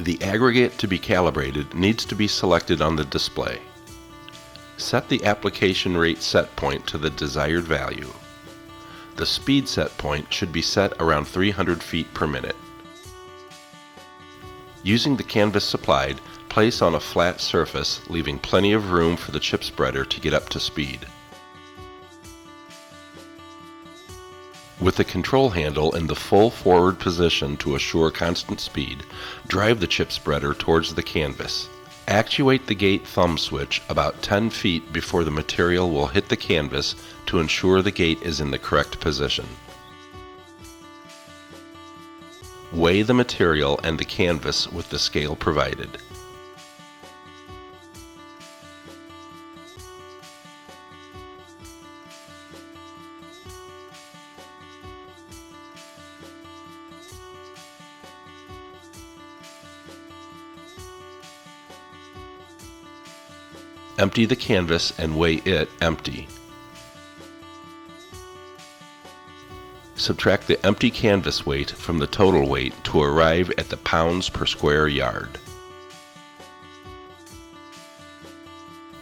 The aggregate to be calibrated needs to be selected on the display. Set the application rate set point to the desired value. The speed set point should be set around 300 feet per minute. Using the canvas supplied, place on a flat surface, leaving plenty of room for the chip spreader to get up to speed. With the control handle in the full forward position to assure constant speed, drive the chip spreader towards the canvas. Actuate the gate thumb switch about 10 feet before the material will hit the canvas to ensure the gate is in the correct position. Weigh the material and the canvas with the scale provided. Empty the canvas and weigh it empty. Subtract the empty canvas weight from the total weight to arrive at the pounds per square yard.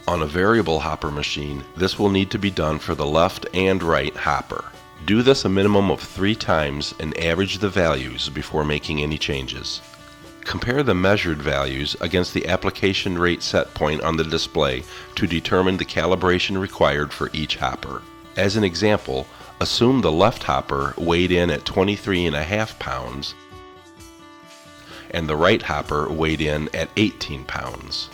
On a variable hopper machine, this will need to be done for the left and right hopper. Do this a minimum of 3 times and average the values before making any changes. Compare the measured values against the application rate set point on the display to determine the calibration required for each hopper. As an example, assume the left hopper weighed in at 23.5 pounds and the right hopper weighed in at 18 pounds.